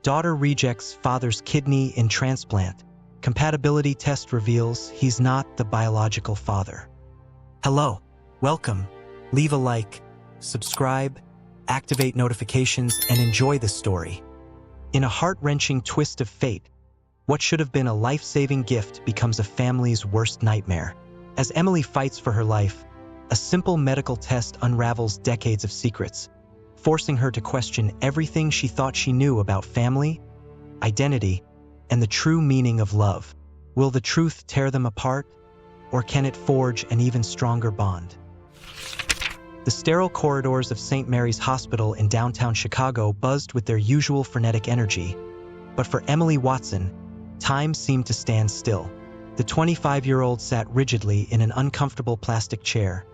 Daughter rejects father's kidney in transplant. Compatibility test reveals he's not the biological father. Hello, welcome. Leave a like, subscribe, activate notifications, and enjoy this story. In a heart-wrenching twist of fate, what should have been a life-saving gift becomes a family's worst nightmare. As Emily fights for her life, a simple medical test unravels decades of secrets, forcing her to question everything she thought she knew about family, identity, and the true meaning of love. Will the truth tear them apart, or can it forge an even stronger bond? The sterile corridors of St. Mary's Hospital in downtown Chicago buzzed with their usual frenetic energy, but for Emily Watson, time seemed to stand still. The 25-year-old sat rigidly in an uncomfortable plastic chair,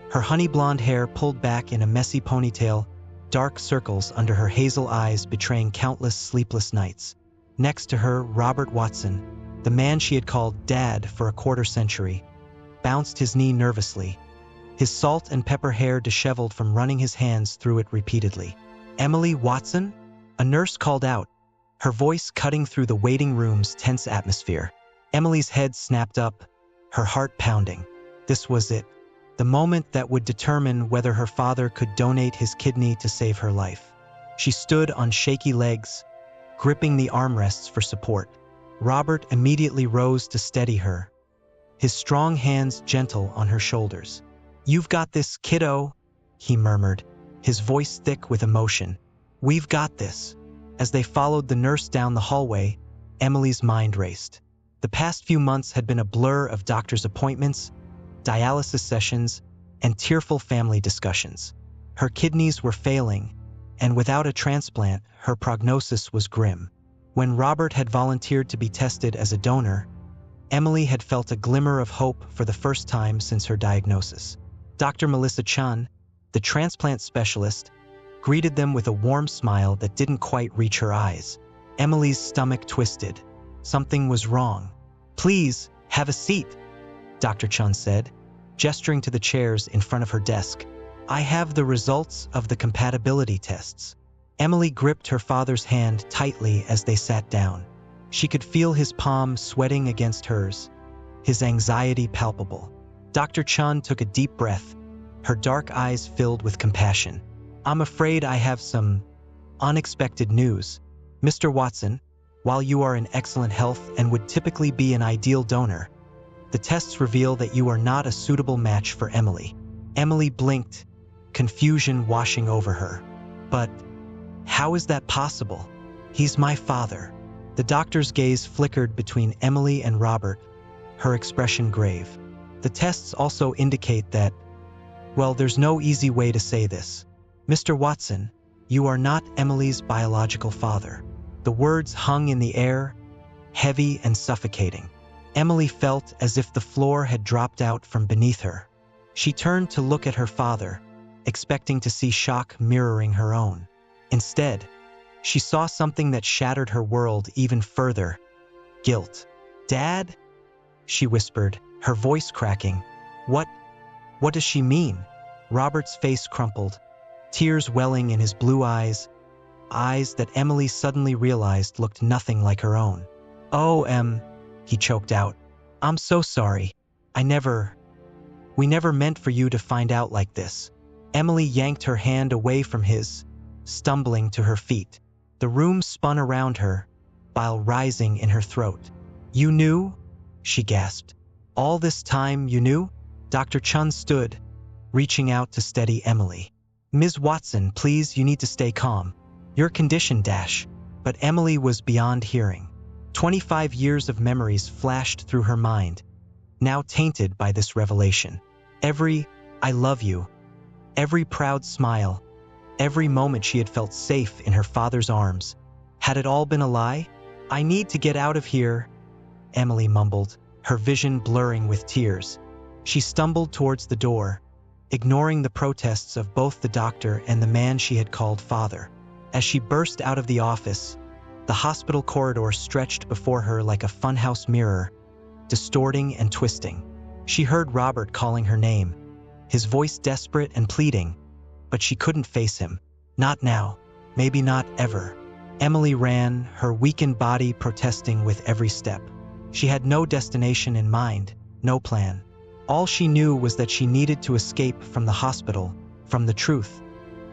her honey blonde hair pulled back in a messy ponytail, dark circles under her hazel eyes betraying countless sleepless nights. Next to her, Robert Watson, the man she had called Dad for a quarter-century, bounced his knee nervously, his salt and pepper hair disheveled from running his hands through it repeatedly. "Emily Watson?" A nurse called out, her voice cutting through the waiting room's tense atmosphere. Emily's head snapped up, her heart pounding. This was it, the moment that would determine whether her father could donate his kidney to save her life. She stood on shaky legs, gripping the armrests for support. Robert immediately rose to steady her, his strong hands gentle on her shoulders. "You've got this, kiddo," he murmured, his voice thick with emotion. "We've got this." As they followed the nurse down the hallway, Emily's mind raced. The past few months had been a blur of doctor's appointments, dialysis sessions, and tearful family discussions. Her kidneys were failing, and without a transplant, her prognosis was grim. When Robert had volunteered to be tested as a donor, Emily had felt a glimmer of hope for the first time since her diagnosis. Dr. Melissa Chun, the transplant specialist, greeted them with a warm smile that didn't quite reach her eyes. Emily's stomach twisted. Something was wrong. "Please, have a seat," Dr. Chun said, gesturing to the chairs in front of her desk. "I have the results of the compatibility tests." Emily gripped her father's hand tightly as they sat down. She could feel his palm sweating against hers, his anxiety palpable. Dr. Chun took a deep breath, her dark eyes filled with compassion. "I'm afraid I have some unexpected news. Mr. Watson, while you are in excellent health and would typically be an ideal donor, the tests reveal that you are not a suitable match for Emily." Emily blinked, confusion washing over her. "But how is that possible? He's my father." The doctor's gaze flickered between Emily and Robert, her expression grave. "The tests also indicate that, well, there's no easy way to say this. Mr. Watson, you are not Emily's biological father." The words hung in the air, heavy and suffocating. Emily felt as if the floor had dropped out from beneath her. She turned to look at her father, expecting to see shock mirroring her own. Instead, she saw something that shattered her world even further: guilt. "Dad?" she whispered, her voice cracking. What does she mean?" Robert's face crumpled, tears welling in his blue eyes that Emily suddenly realized looked nothing like her own. "Oh, he choked out. "I'm so sorry. We never meant for you to find out like this." Emily yanked her hand away from his, stumbling to her feet. The room spun around her, bile rising in her throat. "You knew?" she gasped. "All this time you knew?" Dr. Chun stood, reaching out to steady Emily. "Ms. Watson, please, you need to stay calm. Your condition dash." But Emily was beyond hearing. 25 years of memories flashed through her mind, now tainted by this revelation. Every "I love you," every proud smile, every moment she had felt safe in her father's arms. Had it all been a lie? "I need to get out of here," Emily mumbled, her vision blurring with tears. She stumbled towards the door, ignoring the protests of both the doctor and the man she had called father. As she burst out of the office, the hospital corridor stretched before her like a funhouse mirror, distorting and twisting. She heard Robert calling her name, his voice desperate and pleading, but she couldn't face him. Not now, maybe not ever. Emily ran, her weakened body protesting with every step. She had no destination in mind, no plan. All she knew was that she needed to escape from the hospital, from the truth,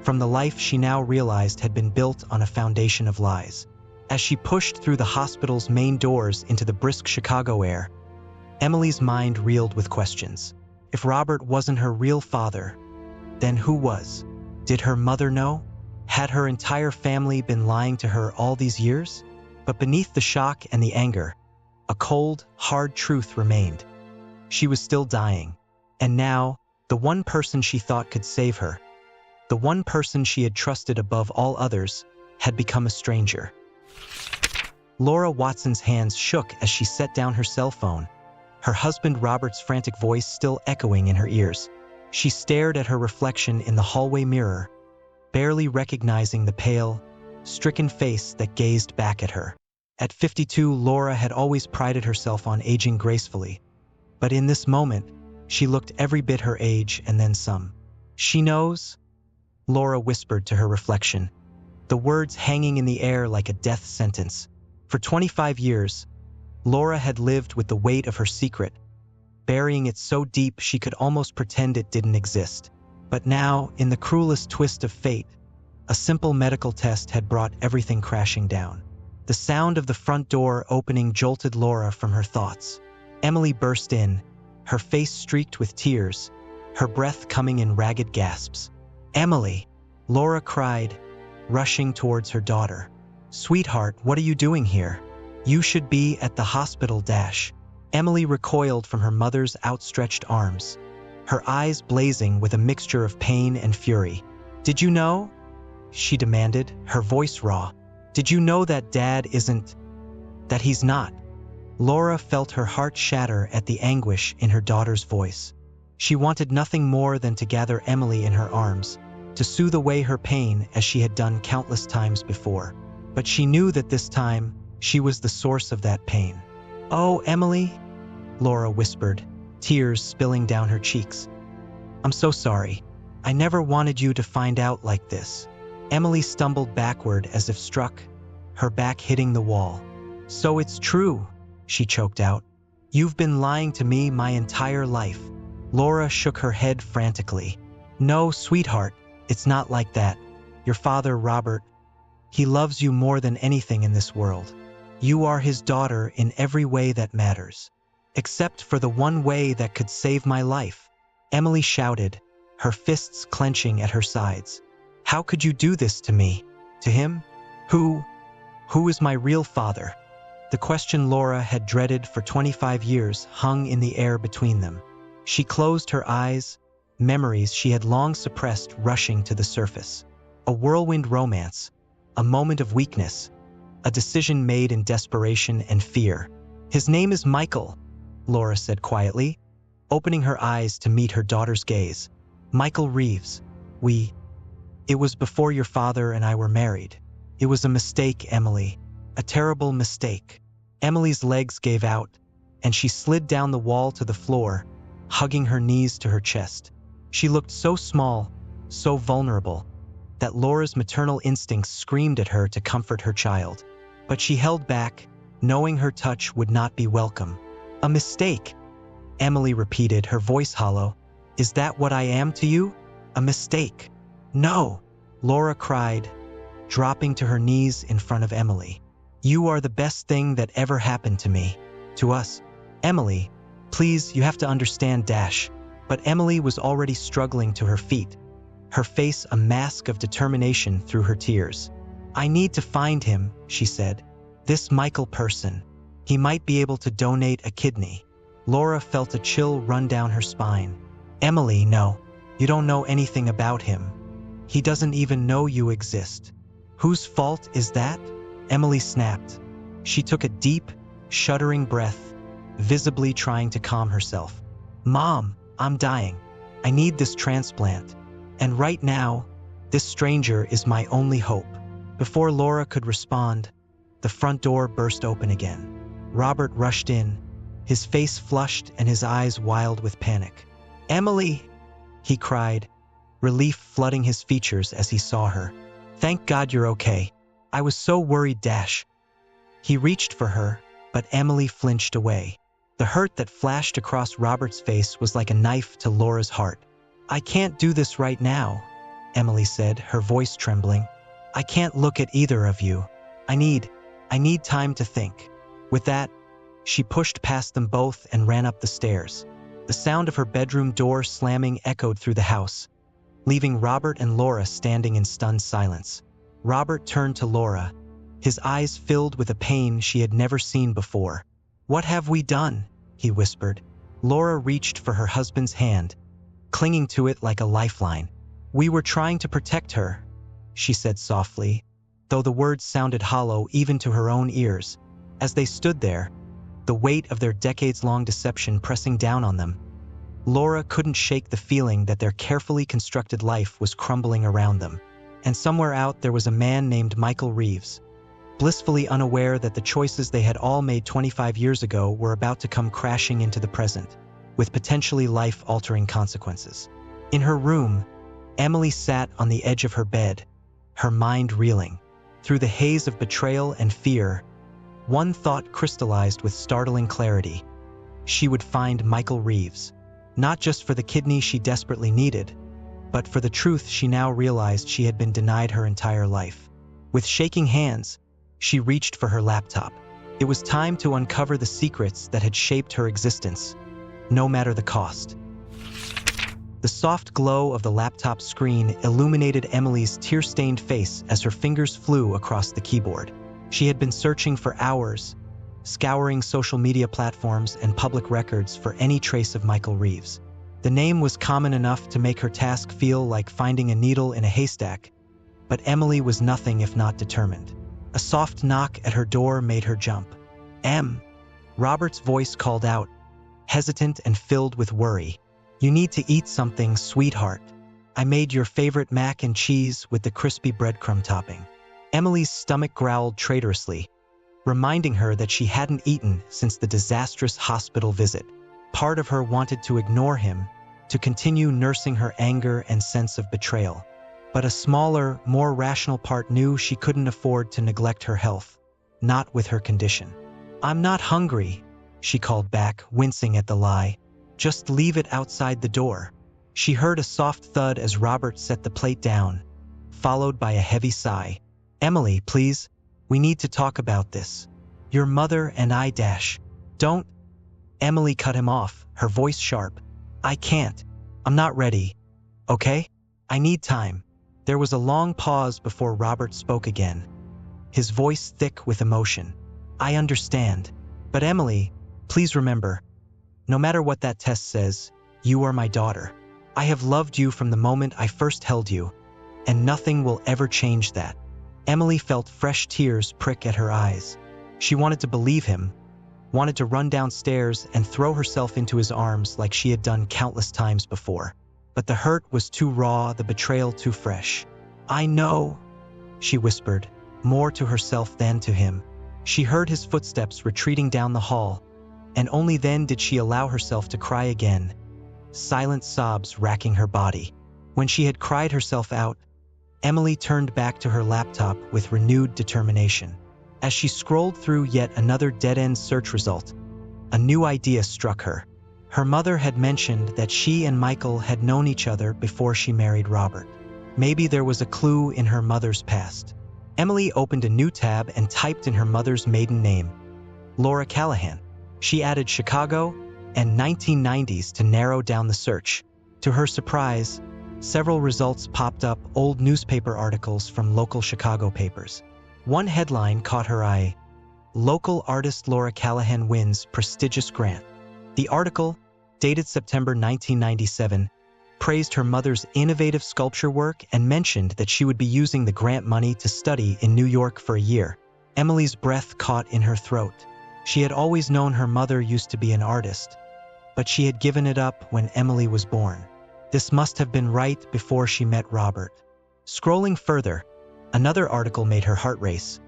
from the life she now realized had been built on a foundation of lies. As she pushed through the hospital's main doors into the brisk Chicago air, Emily's mind reeled with questions. If Robert wasn't her real father, then who was? Did her mother know? Had her entire family been lying to her all these years? But beneath the shock and the anger, a cold, hard truth remained. She was still dying. And now, the one person she thought could save her, the one person she had trusted above all others, had become a stranger. Laura Watson's hands shook as she set down her cell phone, her husband Robert's frantic voice still echoing in her ears. She stared at her reflection in the hallway mirror, barely recognizing the pale, stricken face that gazed back at her. At 52, Laura had always prided herself on aging gracefully, but in this moment, she looked every bit her age and then some. "She knows?" Laura whispered to her reflection, the words hanging in the air like a death sentence. For 25 years, Laura had lived with the weight of her secret, burying it so deep she could almost pretend it didn't exist. But now, in the cruelest twist of fate, a simple medical test had brought everything crashing down. The sound of the front door opening jolted Laura from her thoughts. Emily burst in, her face streaked with tears, her breath coming in ragged gasps. "Emily!" Laura cried, rushing towards her daughter. "Sweetheart, what are you doing here? You should be at the hospital." Emily recoiled from her mother's outstretched arms, her eyes blazing with a mixture of pain and fury. "Did you know?" she demanded, her voice raw. "Did you know that Dad isn't... that he's not?" Laura felt her heart shatter at the anguish in her daughter's voice. She wanted nothing more than to gather Emily in her arms, to soothe away her pain as she had done countless times before. But she knew that this time, she was the source of that pain. "Oh, Emily," Laura whispered, tears spilling down her cheeks. "I'm so sorry. I never wanted you to find out like this." Emily stumbled backward as if struck, her back hitting the wall. "So it's true," she choked out. "You've been lying to me my entire life." Laura shook her head frantically. "No, sweetheart, it's not like that. Your father, Robert, he loves you more than anything in this world. You are his daughter in every way that matters. Except for the one way that could save my life," Emily shouted, her fists clenching at her sides. "How could you do this to me? To him? Who is my real father?" The question Laura had dreaded for 25 years hung in the air between them. She closed her eyes, memories she had long suppressed rushing to the surface. A whirlwind romance, a moment of weakness, a decision made in desperation and fear. "His name is Michael," Laura said quietly, opening her eyes to meet her daughter's gaze. "Michael Reeves. It was before your father and I were married. It was a mistake, Emily. A terrible mistake." Emily's legs gave out, and she slid down the wall to the floor, hugging her knees to her chest. She looked so small, so vulnerable, that Laura's maternal instincts screamed at her to comfort her child. But she held back, knowing her touch would not be welcome. "A mistake," Emily repeated, her voice hollow. "Is that what I am to you? A mistake?" "No," Laura cried, dropping to her knees in front of Emily. "You are the best thing that ever happened to me, to us." "Emily, please, you have to understand, But Emily was already struggling to her feet, her face a mask of determination through her tears. "I need to find him," she said. "This Michael person. He might be able to donate a kidney." Laura felt a chill run down her spine. "Emily, no. You don't know anything about him. He doesn't even know you exist." "Whose fault is that?" Emily snapped. She took a deep, shuddering breath, visibly trying to calm herself. "Mom, I'm dying. I need this transplant. And right now, this stranger is my only hope." Before Laura could respond, the front door burst open again. Robert rushed in, his face flushed and his eyes wild with panic. "Emily!" he cried, relief flooding his features as he saw her. "Thank God you're okay. I was so worried, Dash. He reached for her, but Emily flinched away. The hurt that flashed across Robert's face was like a knife to Laura's heart. I can't do this right now, Emily said, her voice trembling. I can't look at either of you. I need time to think. With that, she pushed past them both and ran up the stairs. The sound of her bedroom door slamming echoed through the house, leaving Robert and Laura standing in stunned silence. Robert turned to Laura, his eyes filled with a pain she had never seen before. What have we done? He whispered. Laura reached for her husband's hand, clinging to it like a lifeline. We were trying to protect her, she said softly, though the words sounded hollow even to her own ears. As they stood there, the weight of their decades-long deception pressing down on them, Laura couldn't shake the feeling that their carefully constructed life was crumbling around them. And somewhere out there was a man named Michael Reeves, blissfully unaware that the choices they had all made 25 years ago were about to come crashing into the present, with potentially life-altering consequences. In her room, Emily sat on the edge of her bed, her mind reeling. Through the haze of betrayal and fear, one thought crystallized with startling clarity. She would find Michael Reeves, not just for the kidney she desperately needed, but for the truth she now realized she had been denied her entire life. With shaking hands, she reached for her laptop. It was time to uncover the secrets that had shaped her existence, no matter the cost. The soft glow of the laptop screen illuminated Emily's tear-stained face as her fingers flew across the keyboard. She had been searching for hours, scouring social media platforms and public records for any trace of Michael Reeves. The name was common enough to make her task feel like finding a needle in a haystack, but Emily was nothing if not determined. A soft knock at her door made her jump. "Em," Robert's voice called out, hesitant and filled with worry. "You need to eat something, sweetheart. I made your favorite mac and cheese with the crispy breadcrumb topping." Emily's stomach growled traitorously, reminding her that she hadn't eaten since the disastrous hospital visit. Part of her wanted to ignore him, to continue nursing her anger and sense of betrayal. But a smaller, more rational part knew she couldn't afford to neglect her health, not with her condition. "I'm not hungry," she called back, wincing at the lie. "Just leave it outside the door." She heard a soft thud as Robert set the plate down, followed by a heavy sigh. "Emily, please, we need to talk about this. Your mother and I dash. Don't." Emily cut him off, her voice sharp. "I can't. I'm not ready. Okay? I need time." There was a long pause before Robert spoke again, his voice thick with emotion. "I understand. But Emily, please remember, no matter what that test says, you are my daughter. I have loved you from the moment I first held you, and nothing will ever change that." Emily felt fresh tears prick at her eyes. She wanted to believe him, wanted to run downstairs and throw herself into his arms like she had done countless times before. But the hurt was too raw, the betrayal too fresh. "I know," she whispered, more to herself than to him. She heard his footsteps retreating down the hall, and only then did she allow herself to cry again, silent sobs racking her body. When she had cried herself out, Emily turned back to her laptop with renewed determination. As she scrolled through yet another dead-end search result, a new idea struck her. Her mother had mentioned that she and Michael had known each other before she married Robert. Maybe there was a clue in her mother's past. Emily opened a new tab and typed in her mother's maiden name, Laura Callahan. She added Chicago and 1990s to narrow down the search. To her surprise, several results popped up, old newspaper articles from local Chicago papers. One headline caught her eye: "Local artist Laura Callahan wins prestigious grant." The article, dated September 1997, praised her mother's innovative sculpture work and mentioned that she would be using the grant money to study in New York for a year. Emily's breath caught in her throat. She had always known her mother used to be an artist, but she had given it up when Emily was born. This must have been right before she met Robert. Scrolling further, another article made her heart race.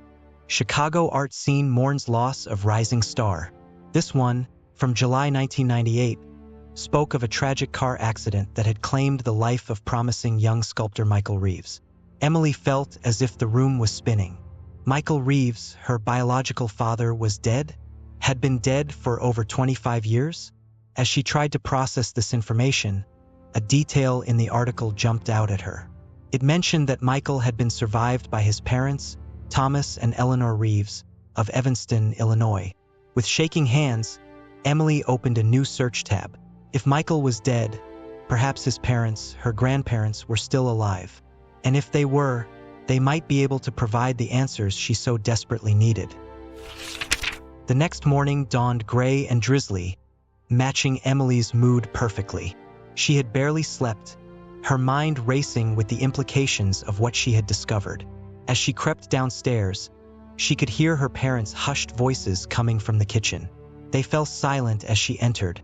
"Chicago art scene mourns loss of rising star." This one, from July 1998, spoke of a tragic car accident that had claimed the life of promising young sculptor Michael Reeves. Emily felt as if the room was spinning. Michael Reeves, her biological father, was dead? Had been dead for over 25 years? As she tried to process this information, a detail in the article jumped out at her. It mentioned that Michael had been survived by his parents, Thomas and Eleanor Reeves, of Evanston, Illinois. With shaking hands, Emily opened a new search tab. If Michael was dead, perhaps his parents, her grandparents, were still alive. And if they were, they might be able to provide the answers she so desperately needed. The next morning dawned gray and drizzly, matching Emily's mood perfectly. She had barely slept, her mind racing with the implications of what she had discovered. As she crept downstairs, she could hear her parents' hushed voices coming from the kitchen. They fell silent as she entered,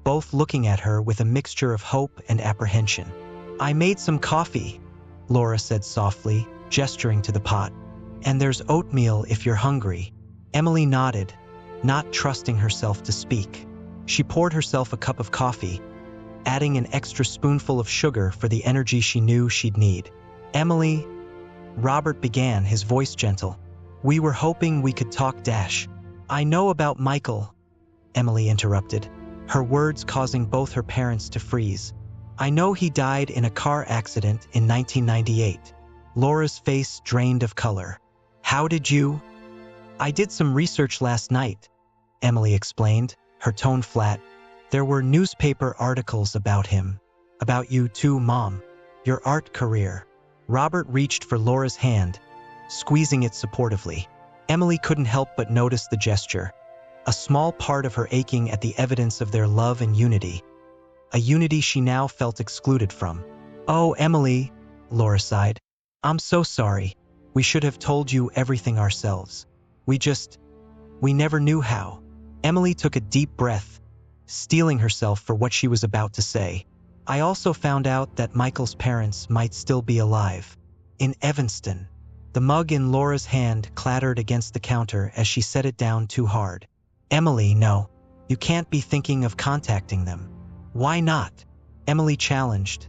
both looking at her with a mixture of hope and apprehension. "I made some coffee," Laura said softly, gesturing to the pot. "And there's oatmeal if you're hungry." Emily nodded, not trusting herself to speak. She poured herself a cup of coffee, adding an extra spoonful of sugar for the energy she knew she'd need. "Emily," Robert began, his voice gentle, "we were hoping we could talk dash." "I know about Michael," Emily interrupted, her words causing both her parents to freeze. "I know he died in a car accident in 1998. Laura's face drained of color. "How did you?" "I did some research last night," Emily explained, her tone flat. "There were newspaper articles about him. About you too, Mom. Your art career." Robert reached for Laura's hand, squeezing it supportively. Emily couldn't help but notice the gesture, a small part of her aching at the evidence of their love and unity, a unity she now felt excluded from. "Oh, Emily," Laura sighed. "I'm so sorry. We should have told you everything ourselves. We never knew how." Emily took a deep breath, steeling herself for what she was about to say. "I also found out that Michael's parents might still be alive. In Evanston." The mug in Laura's hand clattered against the counter as she set it down too hard. "Emily, no. You can't be thinking of contacting them." "Why not?" Emily challenged,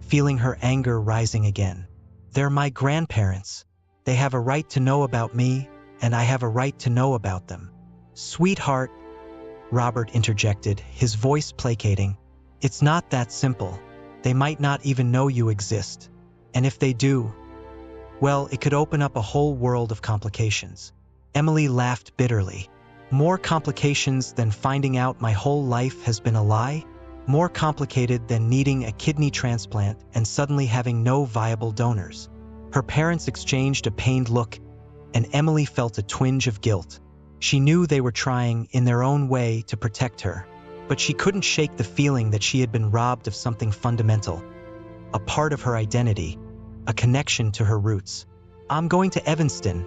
feeling her anger rising again. "They're my grandparents. They have a right to know about me, and I have a right to know about them." "Sweetheart," Robert interjected, his voice placating, "it's not that simple. They might not even know you exist. And if they do, well, it could open up a whole world of complications." Emily laughed bitterly. "More complications than finding out my whole life has been a lie? More complicated than needing a kidney transplant and suddenly having no viable donors." Her parents exchanged a pained look, and Emily felt a twinge of guilt. She knew they were trying, in their own way, to protect her, but she couldn't shake the feeling that she had been robbed of something fundamental, a part of her identity, a connection to her roots. "I'm going to Evanston,"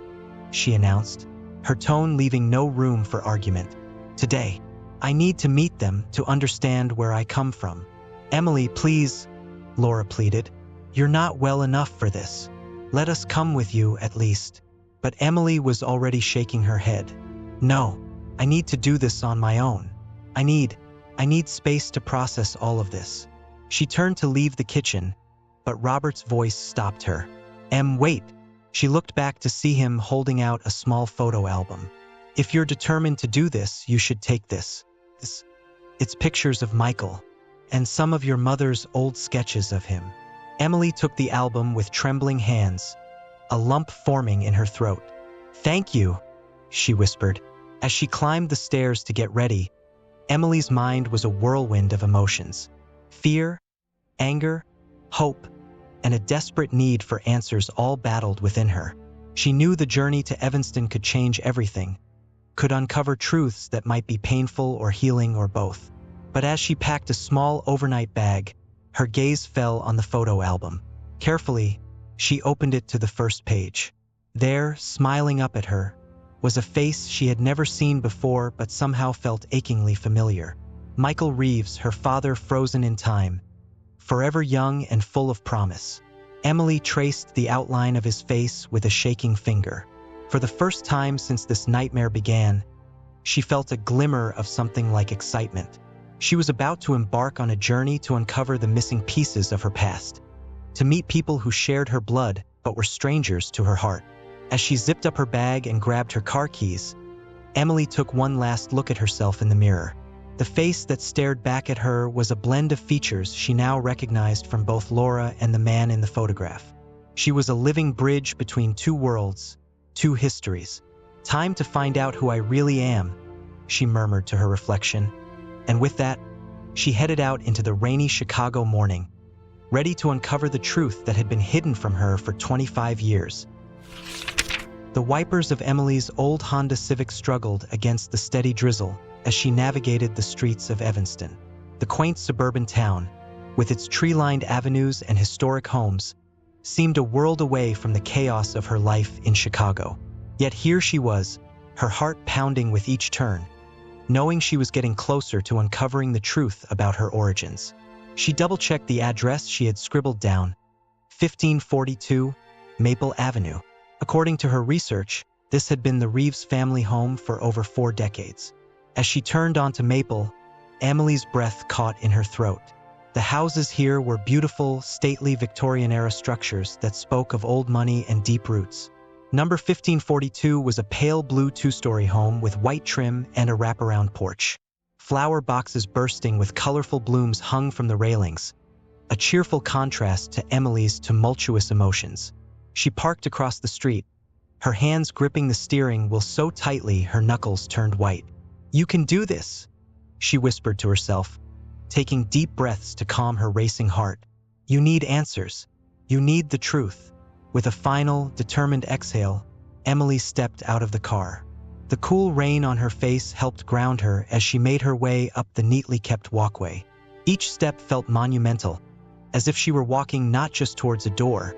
she announced, her tone leaving no room for argument. "Today. I need to meet them to understand where I come from." "Emily, please," Laura pleaded. "You're not well enough for this. Let us come with you, at least." But Emily was already shaking her head. "No, I need to do this on my own. I need space to process all of this." She turned to leave the kitchen, but Robert's voice stopped her. Wait." She looked back to see him holding out a small photo album. "If you're determined to do this, you should take this. It's pictures of Michael, and some of your mother's old sketches of him." Emily took the album with trembling hands, a lump forming in her throat. "Thank you," she whispered. As she climbed the stairs to get ready, Emily's mind was a whirlwind of emotions. Fear, anger, hope, and a desperate need for answers all battled within her. She knew the journey to Evanston could change everything, could uncover truths that might be painful or healing or both. But as she packed a small overnight bag, her gaze fell on the photo album. Carefully, she opened it to the first page. There, smiling up at her, was a face she had never seen before but somehow felt achingly familiar. Michael Reeves, her father frozen in time, forever young and full of promise. Emily traced the outline of his face with a shaking finger. For the first time since this nightmare began, she felt a glimmer of something like excitement. She was about to embark on a journey to uncover the missing pieces of her past, to meet people who shared her blood but were strangers to her heart. As she zipped up her bag and grabbed her car keys, Emily took one last look at herself in the mirror. The face that stared back at her was a blend of features she now recognized from both Laura and the man in the photograph. She was a living bridge between two worlds, two histories. "Time to find out who I really am," she murmured to her reflection. And with that, she headed out into the rainy Chicago morning, ready to uncover the truth that had been hidden from her for 25 years. The wipers of Emily's old Honda Civic struggled against the steady drizzle as she navigated the streets of Evanston. The quaint suburban town, with its tree-lined avenues and historic homes, seemed a world away from the chaos of her life in Chicago. Yet here she was, her heart pounding with each turn, knowing she was getting closer to uncovering the truth about her origins. She double-checked the address she had scribbled down, 1542 Maple Avenue. According to her research, this had been the Reeves family home for over 4 decades. As she turned onto Maple, Emily's breath caught in her throat. The houses here were beautiful, stately Victorian-era structures that spoke of old money and deep roots. Number 1542 was a pale blue 2-story home with white trim and a wraparound porch. Flower boxes bursting with colorful blooms hung from the railings, a cheerful contrast to Emily's tumultuous emotions. She parked across the street, her hands gripping the steering wheel so tightly her knuckles turned white. "You can do this," she whispered to herself, taking deep breaths to calm her racing heart. "You need answers. You need the truth." With a final, determined exhale, Emily stepped out of the car. The cool rain on her face helped ground her as she made her way up the neatly kept walkway. Each step felt monumental, as if she were walking not just towards a door,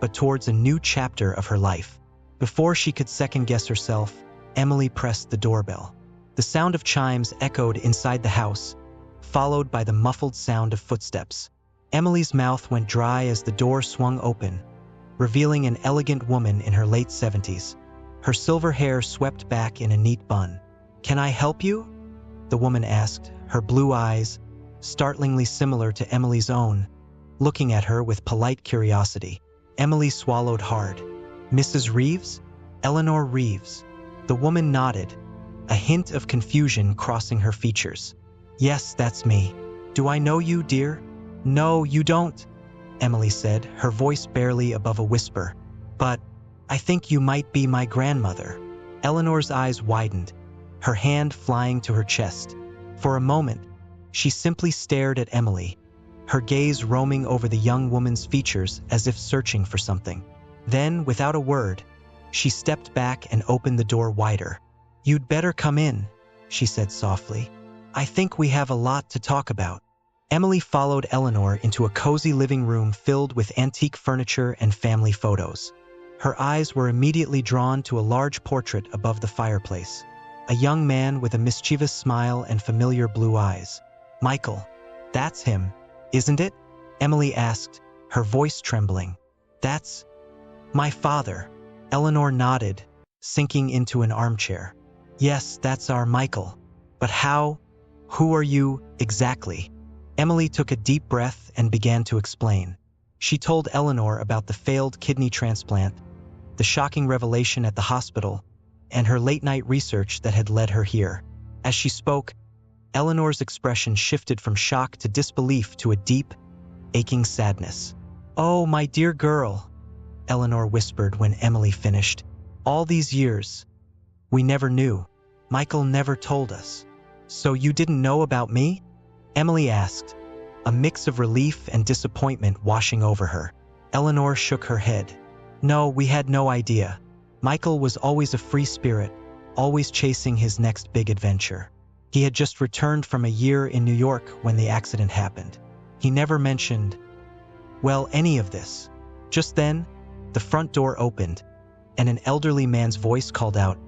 but towards a new chapter of her life. Before she could second-guess herself, Emily pressed the doorbell. The sound of chimes echoed inside the house, followed by the muffled sound of footsteps. Emily's mouth went dry as the door swung open, revealing an elegant woman in her late 70s. Her silver hair swept back in a neat bun. "Can I help you?" the woman asked, her blue eyes, startlingly similar to Emily's own, looking at her with polite curiosity. Emily swallowed hard. "Mrs. Reeves? Eleanor Reeves." The woman nodded, a hint of confusion crossing her features. "Yes, that's me. Do I know you, dear?" "No, you don't," Emily said, her voice barely above a whisper. "But I think you might be my grandmother." Eleanor's eyes widened, her hand flying to her chest. For a moment, she simply stared at Emily, her gaze roaming over the young woman's features as if searching for something. Then, without a word, she stepped back and opened the door wider. "You'd better come in," she said softly. "I think we have a lot to talk about." Emily followed Eleanor into a cozy living room filled with antique furniture and family photos. Her eyes were immediately drawn to a large portrait above the fireplace, a young man with a mischievous smile and familiar blue eyes. "Michael, that's him, isn't it?" Emily asked, her voice trembling. "That's my father." Eleanor nodded, sinking into an armchair. "Yes, that's our Michael. But who are you, exactly?" Emily took a deep breath and began to explain. She told Eleanor about the failed kidney transplant, the shocking revelation at the hospital, and her late-night research that had led her here. As she spoke, Eleanor's expression shifted from shock to disbelief to a deep, aching sadness. "Oh, my dear girl," Eleanor whispered when Emily finished. "All these years, we never knew. Michael never told us." "So you didn't know about me?" Emily asked, a mix of relief and disappointment washing over her. Eleanor shook her head. "No, we had no idea. Michael was always a free spirit, always chasing his next big adventure. He had just returned from a year in New York when the accident happened. He never mentioned, well, any of this." Just then, the front door opened, and an elderly man's voice called out,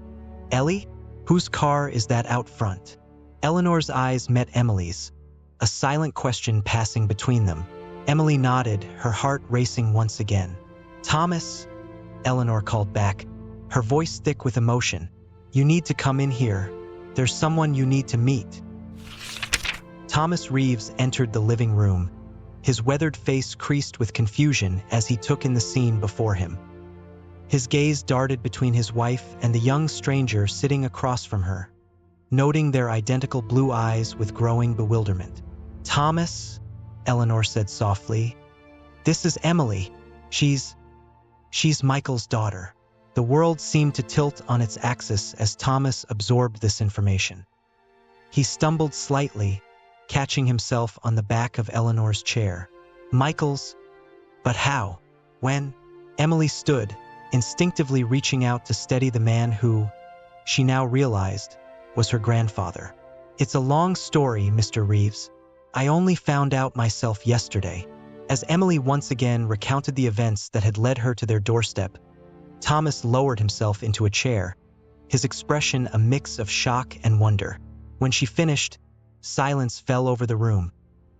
"Ellie, whose car is that out front?" Eleanor's eyes met Emily's, a silent question passing between them. Emily nodded, her heart racing once again. "Thomas," Eleanor called back, her voice thick with emotion. "You need to come in here. There's someone you need to meet." Thomas Reeves entered the living room, his weathered face creased with confusion as he took in the scene before him. His gaze darted between his wife and the young stranger sitting across from her, noting their identical blue eyes with growing bewilderment. "Thomas," Eleanor said softly, "this is Emily. She's Michael's daughter." The world seemed to tilt on its axis as Thomas absorbed this information. He stumbled slightly, catching himself on the back of Eleanor's chair. "Michael's? But how? When?" Emily stood, instinctively reaching out to steady the man who, she now realized, was her grandfather. "It's a long story, Mr. Reeves. I only found out myself yesterday." As Emily once again recounted the events that had led her to their doorstep, Thomas lowered himself into a chair, his expression a mix of shock and wonder. When she finished, silence fell over the room,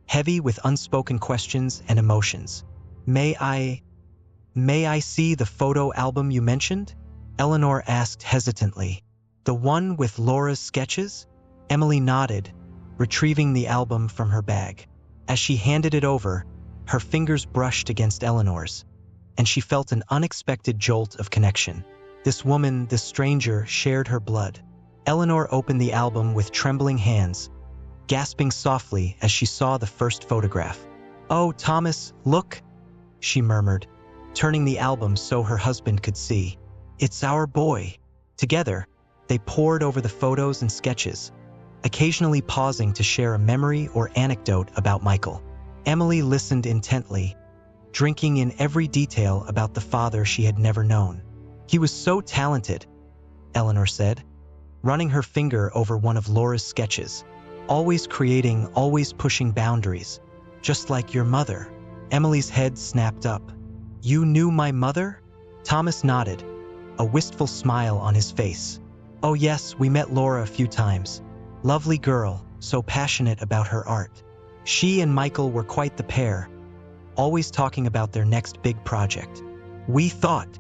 heavy with unspoken questions and emotions. May I see the photo album you mentioned?" Eleanor asked hesitantly. "The one with Laura's sketches?" Emily nodded, retrieving the album from her bag. As she handed it over, her fingers brushed against Eleanor's, and she felt an unexpected jolt of connection. This woman, this stranger, shared her blood. Eleanor opened the album with trembling hands, gasping softly as she saw the first photograph. "Oh, Thomas, look," she murmured, turning the album so her husband could see. "It's our boy." Together, they pored over the photos and sketches, occasionally pausing to share a memory or anecdote about Michael. Emily listened intently, drinking in every detail about the father she had never known. "He was so talented," Eleanor said, running her finger over one of Laura's sketches. "Always creating, always pushing boundaries, just like your mother." Emily's head snapped up. "You knew my mother?" Thomas nodded, a wistful smile on his face. "Oh yes, we met Laura a few times. Lovely girl, so passionate about her art. She and Michael were quite the pair, always talking about their next big project. We thought."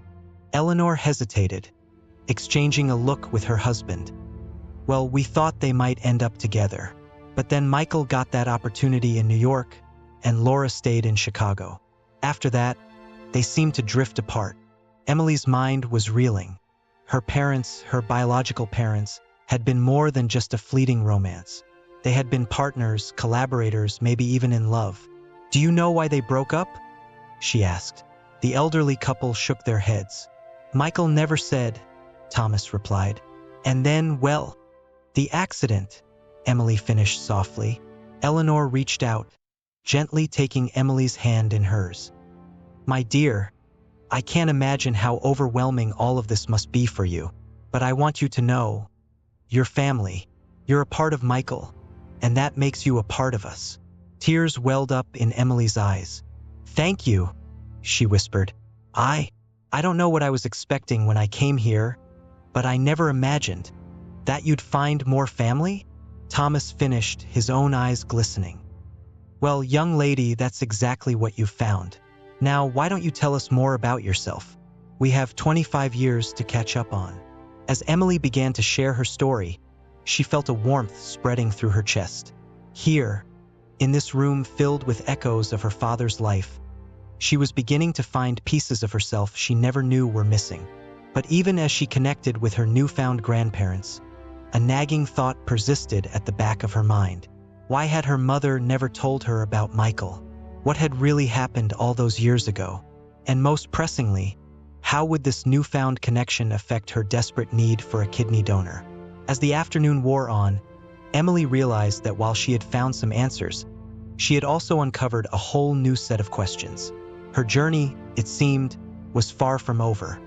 Eleanor hesitated, exchanging a look with her husband. "Well, we thought they might end up together. But then Michael got that opportunity in New York, and Laura stayed in Chicago. After that, they seemed to drift apart." Emily's mind was reeling. Her parents, her biological parents, had been more than just a fleeting romance. They had been partners, collaborators, maybe even in love. "Do you know why they broke up?" she asked. The elderly couple shook their heads. "Michael never said," Thomas replied. "And then, well, the accident," Emily finished softly. Eleanor reached out, gently taking Emily's hand in hers. "My dear, I can't imagine how overwhelming all of this must be for you, but I want you to know, you're family. You're a part of Michael, and that makes you a part of us." Tears welled up in Emily's eyes. "Thank you," she whispered. I don't know what I was expecting when I came here, but I never imagined that you'd find more family?" Thomas finished, his own eyes glistening. "Well, young lady, that's exactly what you found. Now, why don't you tell us more about yourself? We have 25 years to catch up on." As Emily began to share her story, she felt a warmth spreading through her chest. Here, in this room filled with echoes of her father's life, she was beginning to find pieces of herself she never knew were missing. But even as she connected with her newfound grandparents, a nagging thought persisted at the back of her mind. Why had her mother never told her about Michael? What had really happened all those years ago? And most pressingly, how would this newfound connection affect her desperate need for a kidney donor? As the afternoon wore on, Emily realized that while she had found some answers, she had also uncovered a whole new set of questions. Her journey, it seemed, was far from over.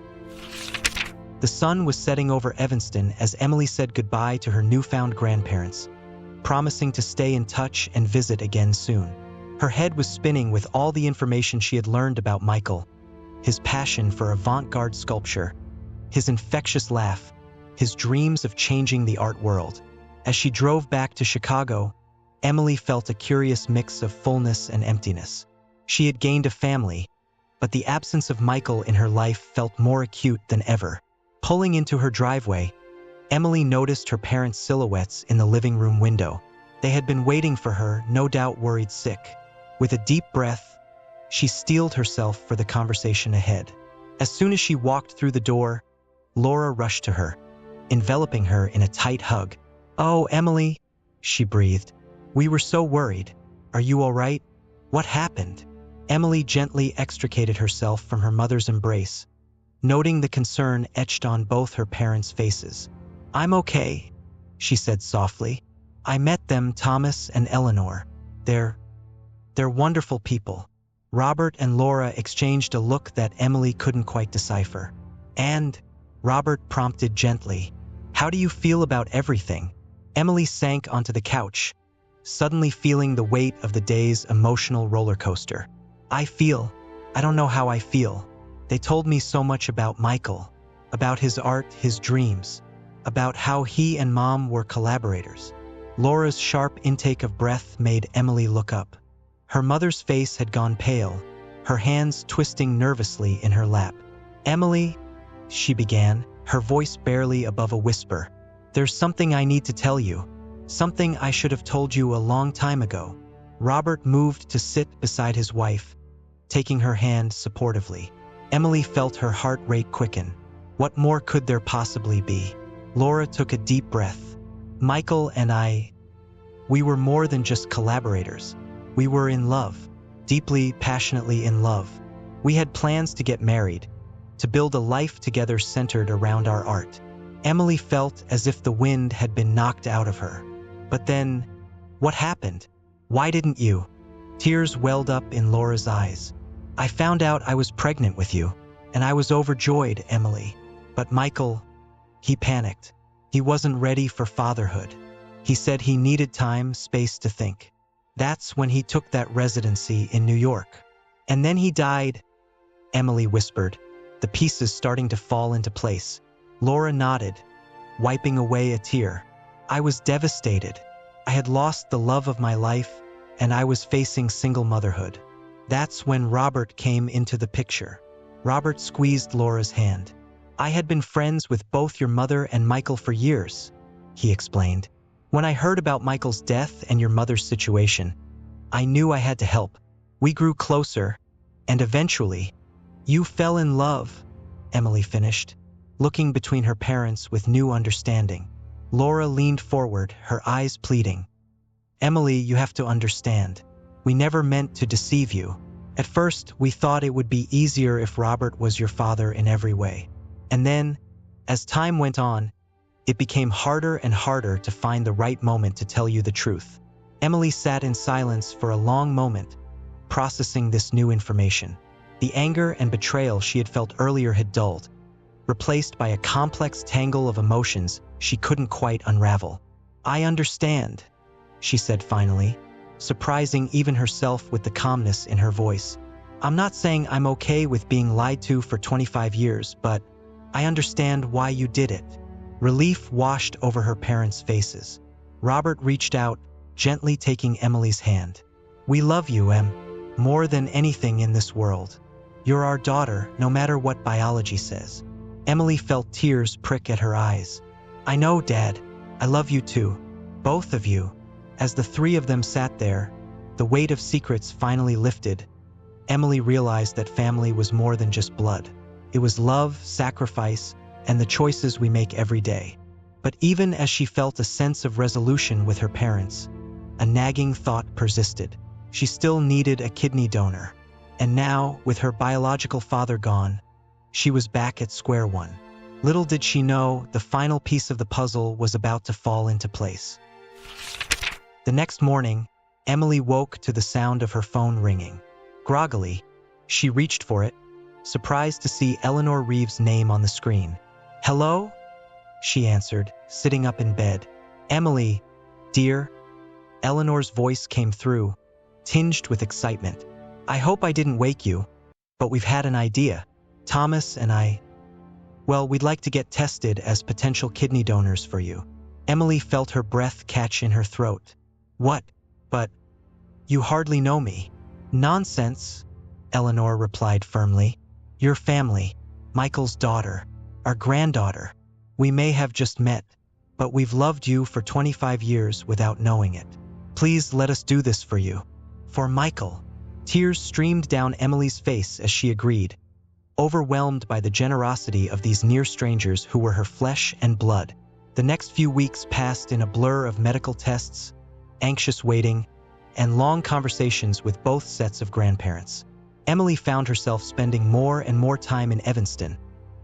The sun was setting over Evanston as Emily said goodbye to her newfound grandparents, promising to stay in touch and visit again soon. Her head was spinning with all the information she had learned about Michael, his passion for avant-garde sculpture, his infectious laugh, his dreams of changing the art world. As she drove back to Chicago, Emily felt a curious mix of fullness and emptiness. She had gained a family, but the absence of Michael in her life felt more acute than ever. Pulling into her driveway, Emily noticed her parents' silhouettes in the living room window. They had been waiting for her, no doubt worried sick. With a deep breath, she steeled herself for the conversation ahead. As soon as she walked through the door, Laura rushed to her, enveloping her in a tight hug. "Oh, Emily," she breathed. "We were so worried. Are you all right? What happened?" Emily gently extricated herself from her mother's embrace, noting the concern etched on both her parents' faces. "I'm okay," she said softly. "I met them, Thomas and Eleanor. They're wonderful people." Robert and Laura exchanged a look that Emily couldn't quite decipher. "And," Robert prompted gently, "how do you feel about everything?" Emily sank onto the couch, suddenly feeling the weight of the day's emotional roller coaster. I don't know how I feel. They told me so much about Michael, about his art, his dreams, about how he and Mom were collaborators." Laura's sharp intake of breath made Emily look up. Her mother's face had gone pale, her hands twisting nervously in her lap. "Emily," she began, her voice barely above a whisper, "there's something I need to tell you. Something I should have told you a long time ago." Robert moved to sit beside his wife, taking her hand supportively. Emily felt her heart rate quicken. What more could there possibly be? Laura took a deep breath. "Michael and we were more than just collaborators. We were in love, deeply, passionately in love. We had plans to get married, to build a life together centered around our art." Emily felt as if the wind had been knocked out of her. "But then, what happened? Why didn't you?" Tears welled up in Laura's eyes. "I found out I was pregnant with you, and I was overjoyed, Emily. But Michael, he panicked. He wasn't ready for fatherhood. He said he needed time, space to think. That's when he took that residency in New York. And then he died," Emily whispered, the pieces starting to fall into place. Laura nodded, wiping away a tear. "I was devastated. I had lost the love of my life, and I was facing single motherhood." That's when Robert came into the picture. Robert squeezed Laura's hand. "I had been friends with both your mother and Michael for years," he explained. "When I heard about Michael's death and your mother's situation, I knew I had to help. We grew closer, and eventually, you fell in love," Emily finished, looking between her parents with new understanding. Laura leaned forward, her eyes pleading. "Emily, you have to understand. We never meant to deceive you. At first, we thought it would be easier if Robert was your father in every way. And then, as time went on, it became harder and harder to find the right moment to tell you the truth." Emily sat in silence for a long moment, processing this new information. The anger and betrayal she had felt earlier had dulled, replaced by a complex tangle of emotions she couldn't quite unravel. "I understand," she said finally, surprising even herself with the calmness in her voice. "I'm not saying I'm okay with being lied to for 25 years, but I understand why you did it." Relief washed over her parents' faces. Robert reached out, gently taking Emily's hand. "We love you, Em, more than anything in this world. You're our daughter, no matter what biology says." Emily felt tears prick at her eyes. "I know, Dad. I love you too. Both of you." As the three of them sat there, the weight of secrets finally lifted. Emily realized that family was more than just blood. It was love, sacrifice, and the choices we make every day. But even as she felt a sense of resolution with her parents, a nagging thought persisted. She still needed a kidney donor. And now, with her biological father gone, she was back at square one. Little did she know, the final piece of the puzzle was about to fall into place. The next morning, Emily woke to the sound of her phone ringing. Groggily, she reached for it, surprised to see Eleanor Reeves' name on the screen. "Hello?" she answered, sitting up in bed. "Emily, dear." Eleanor's voice came through, tinged with excitement. "I hope I didn't wake you, but we've had an idea. Thomas and we'd like to get tested as potential kidney donors for you." Emily felt her breath catch in her throat. "What? But you hardly know me." "Nonsense," Eleanor replied firmly. "Your family, Michael's daughter, our granddaughter. We may have just met, but we've loved you for 25 years without knowing it. Please let us do this for you. For Michael." Tears streamed down Emily's face as she agreed. overwhelmed by the generosity of these near strangers who were her flesh and blood. The next few weeks passed in a blur of medical tests, anxious waiting, and long conversations with both sets of grandparents. Emily found herself spending more and more time in Evanston,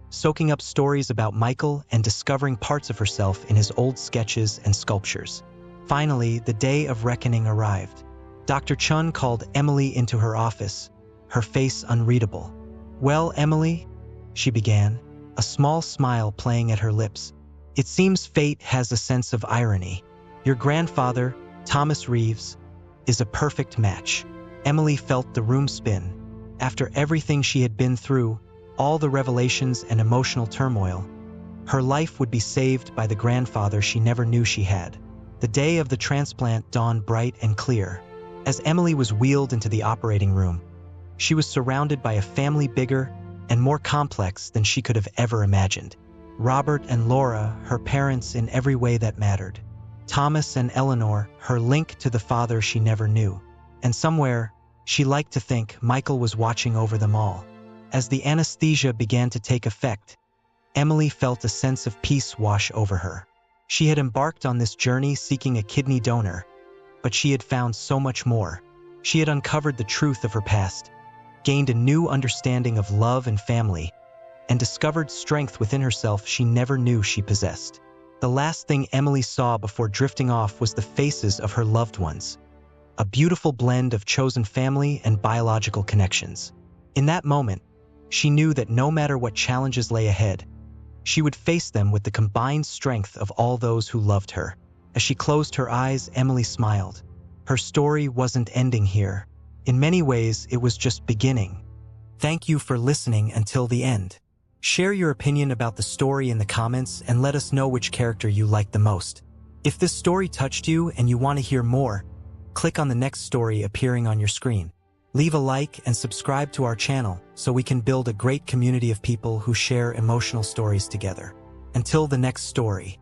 soaking up stories about Michael and discovering parts of herself in his old sketches and sculptures. Finally, the day of reckoning arrived. Dr. Chun called Emily into her office, her face unreadable. "Well, Emily," she began, a small smile playing at her lips. "It seems fate has a sense of irony. Your grandfather, Thomas Reeves, is a perfect match." Emily felt the room spin. After everything she had been through, all the revelations and emotional turmoil, her life would be saved by the grandfather she never knew she had. The day of the transplant dawned bright and clear. As Emily was wheeled into the operating room, she was surrounded by a family bigger and more complex than she could have ever imagined. Robert and Laura, her parents in every way that mattered. Thomas and Eleanor, her link to the father she never knew. And somewhere, she liked to think Michael was watching over them all. As the anesthesia began to take effect, Emily felt a sense of peace wash over her. She had embarked on this journey seeking a kidney donor, but she had found so much more. She had uncovered the truth of her past, gained a new understanding of love and family, and discovered strength within herself she never knew she possessed. The last thing Emily saw before drifting off was the faces of her loved ones, a beautiful blend of chosen family and biological connections. In that moment, she knew that no matter what challenges lay ahead, she would face them with the combined strength of all those who loved her. As she closed her eyes, Emily smiled. Her story wasn't ending here. In many ways, it was just beginning. Thank you for listening until the end. Share your opinion about the story in the comments and let us know which character you liked the most. If this story touched you and you want to hear more, click on the next story appearing on your screen. Leave a like and subscribe to our channel so we can build a great community of people who share emotional stories together. Until the next story.